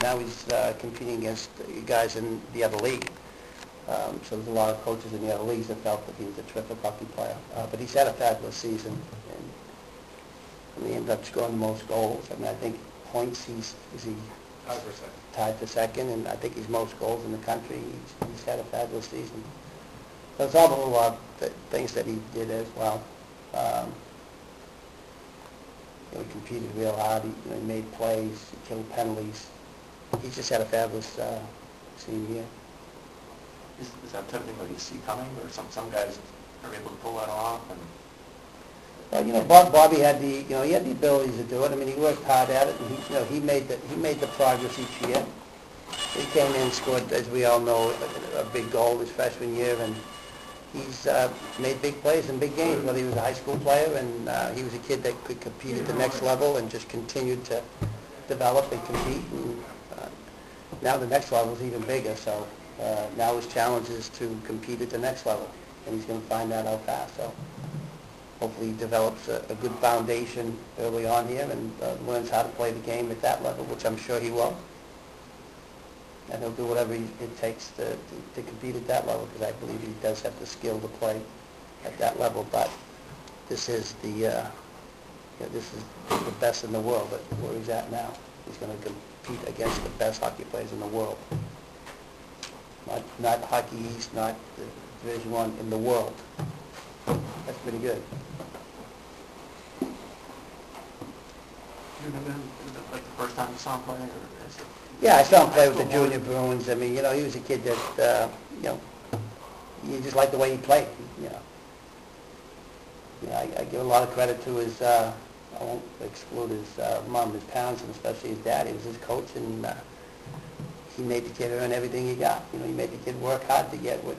Now he's competing against guys in the other league. So there's a lot of coaches in the other leagues that felt that he was a terrific hockey player. But he's had a fabulous season, and he ended up scoring the most goals. I mean, I think points he's tied for second, and I think he's most goals in the country. He's had a fabulous season. So it's all the little things that he did as well. He competed real hard. He made plays. He killed penalties. He's just had a fabulous senior year. Is that type of thing that you see coming, or some guys are able to pull that off? And well, Bobby had the he had the ability to do it. I mean, he worked hard at it, and he made the progress each year. He came in and scored, as we all know, a big goal his freshman year, and he's made big plays in big games. Whether he was a high school player, and he was a kid that could compete at the next level, and just continued to develop and compete. And now the next level is even bigger. So now his challenge is to compete at the next level, and he's going to find that out fast. So hopefully he develops a good foundation early on here and learns how to play the game at that level, which I'm sure he will. And he'll do whatever it takes to compete at that level, because I believe he does have the skill to play at that level. But this is the best in the world at where he's at now. He's going to compete against the best hockey players in the world. Not Hockey East, not the Division I, in the world. That's pretty good. Do you remember him, like the first time you saw him play, or is it? Yeah, I saw him play with the junior Bruins. I mean, he was a kid that, you just liked the way he played. I give a lot of credit to his, I won't exclude his mom, his parents, and especially his dad. He was his coach, and he made the kid earn everything he got. He made the kid work hard to get what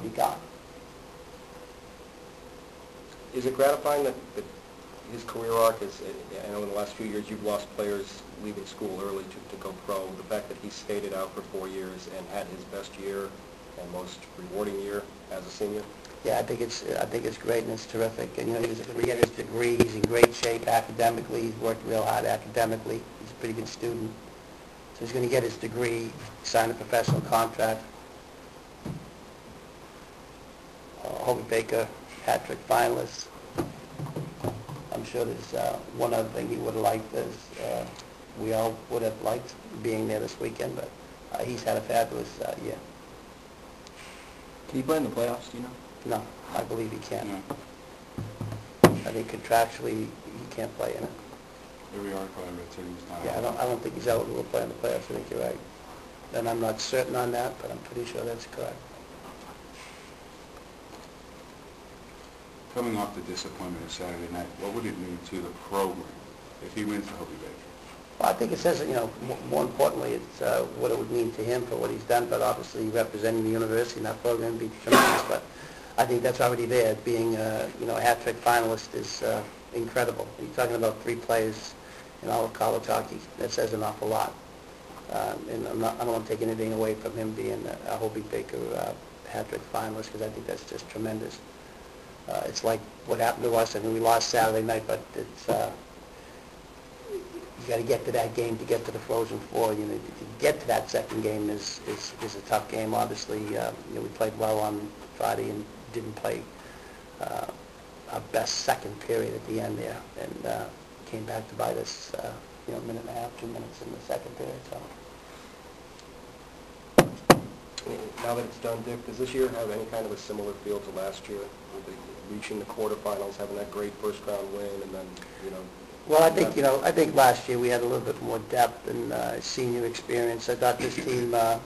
he got. Is it gratifying that his career arc is, I know in the last few years you've lost players leaving school early to go pro, the fact that he stayed it out for 4 years and had his best year and most rewarding year as a senior? Yeah, I think it's great, and it's terrific. And he's going to get his degree. He's in great shape academically. He's worked real hard academically. He's a pretty good student. So he's going to get his degree, sign a professional contract. Hobey Baker, hat-trick finalist. I'm sure there's one other thing he would have liked, is we all would have liked being there this weekend, but he's had a fabulous year. Can he play in the playoffs, do you know? No, I believe he can't. No. I think contractually he can't play in it. Every article I read said he was not. Yeah, I don't think he's eligible to play in the playoffs. I think you're right. And I'm not certain on that, but I'm pretty sure that's correct. Coming off the disappointment of Saturday night, what would it mean to the program if he wins the Hobey Baker? Well, I think it says, more importantly, it's what it would mean to him for what he's done, but obviously representing the university and that program would be tremendous. But I think that's already there. Being, a hat-trick finalist is incredible. You're talking about 3 players in all of college hockey. That says an awful lot. And I don't want to take anything away from him being a Hobey Baker hat-trick finalist, because I think that's just tremendous. It's like what happened to us. I mean, we lost Saturday night, but it's you got to get to that game to get to the Frozen Four. To get to that second game is a tough game. Obviously, we played well on Friday and didn't play our best second period at the end there, and came back to bite us. A minute and a half, 2 minutes in the second period. So. Now that it's done, Dick, does this year have any kind of a similar feel to last year, with reaching the quarterfinals, having that great first-round win, and then, Well, I think last year we had a little bit more depth and senior experience. I thought this team, I'm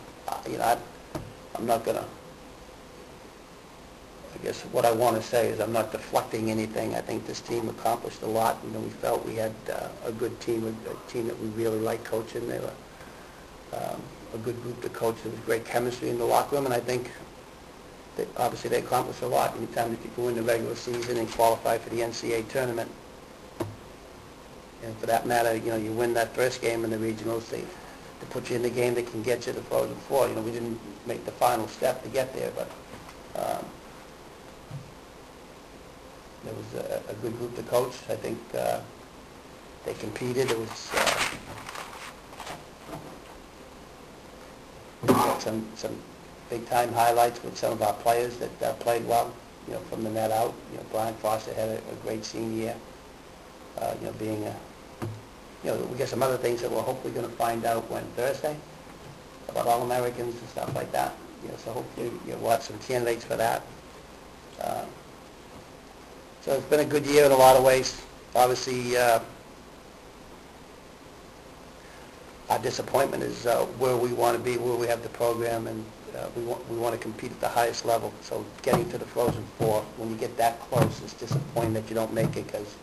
not going to, I guess what I want to say is I'm not deflecting anything. I think this team accomplished a lot. We felt we had a good team, a team that we really liked coaching. They were a good group to coach. There was great chemistry in the locker room, and I think obviously they accomplished a lot. Anytime that you can win the regular season and qualify for the NCAA tournament, and for that matter, you win that first game in the regionals, they put you in the game that can get you to the Frozen Four. We didn't make the final step to get there, but there was a good group to coach. I think they competed. It was got some big-time highlights with some of our players that played well, from the net out. Brian Foster had a great senior year, being a, we got some other things that we're hopefully going to find out when Thursday about All-Americans and stuff like that. So hopefully we'll have some candidates for that. So it's been a good year in a lot of ways. Obviously, our disappointment is where we want to be, where we have the program, and we want to compete at the highest level. So getting to the Frozen Four, when you get that close, it's disappointing that you don't make it because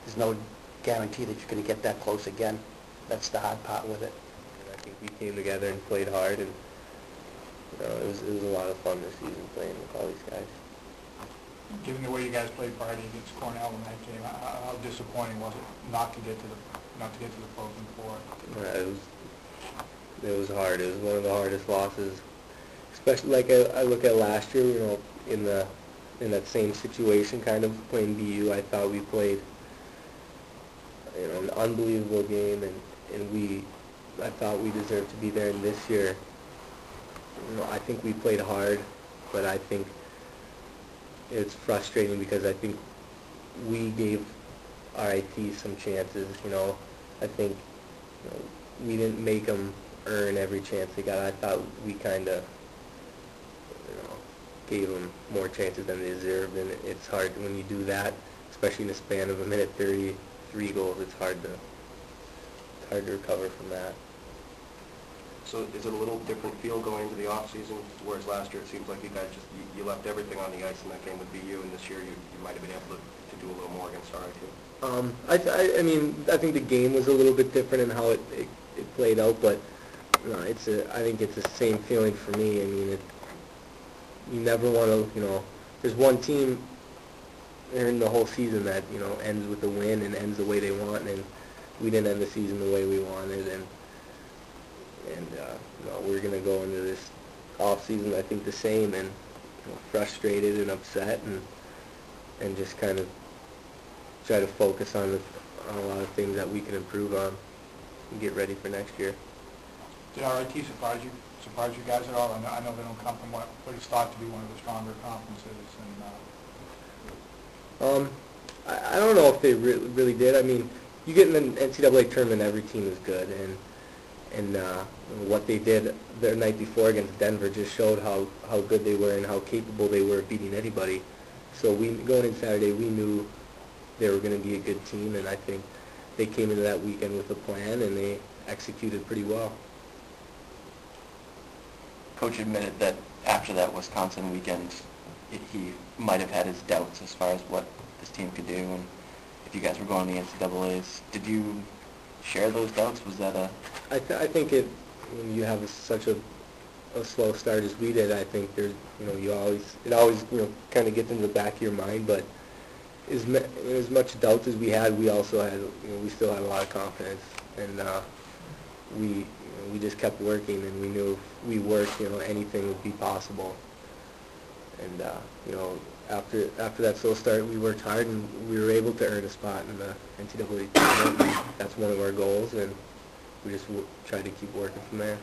there's no guarantee that you're going to get that close again. That's the hard part with it. And I think we came together and played hard, and it was a lot of fun this season playing with all these guys. Given the way you guys played Friday against Cornell in that game, how disappointing was it not to get to the Frozen Four? It was hard. It was one of the hardest losses, especially like I look at last year. In that same situation, kind of playing BU, I thought we played an unbelievable game, and I thought we deserved to be there. And this year, I think we played hard, but I think it's frustrating because I think we gave RIT some chances. I think we didn't make them earn every chance they got. I thought we kind of gave them more chances than they deserved, and it's hard when you do that, especially in a span of a minute 30, 3 goals. It's hard to recover from that. So is it a little different feel going into the off season, whereas last year it seems like you guys you left everything on the ice in that game with BU, and this year you might have been able to do a little more against RIT? I think the game was a little bit different in how it played out, but I think it's the same feeling for me. I mean, you never want to, there's one team in the whole season that, ends with a win and ends the way they want, and we didn't end the season the way we wanted, and we're going to go into this off season, I think, the same, and frustrated and upset, and just kind of try to focus on a lot of things that we can improve on and get ready for next year. Did RIT surprise you guys at all? I know they don't come from what is thought to be one of the stronger conferences. I don't know if they really did. I mean, you get in an NCAA tournament, every team is good, and what they did their night before against Denver just showed how good they were and how capable they were of beating anybody. So going in Saturday, we knew they were going to be a good team, and I think they came into that weekend with a plan, and they executed pretty well. Coach admitted that after that Wisconsin weekend, he might have had his doubts as far as what this team could do, and if you guys were going to the NCAAs. Did you share those doubts? Was that a... I think when you have such a slow start as we did, I think there's, it always kind of gets in the back of your mind, but as much doubt as we had, we also had, we still had a lot of confidence, and we just kept working, and we knew if we worked, anything would be possible. And after that slow start, we worked hard, and we were able to earn a spot in the NCAA tournament. That's one of our goals, and we just tried to keep working from there.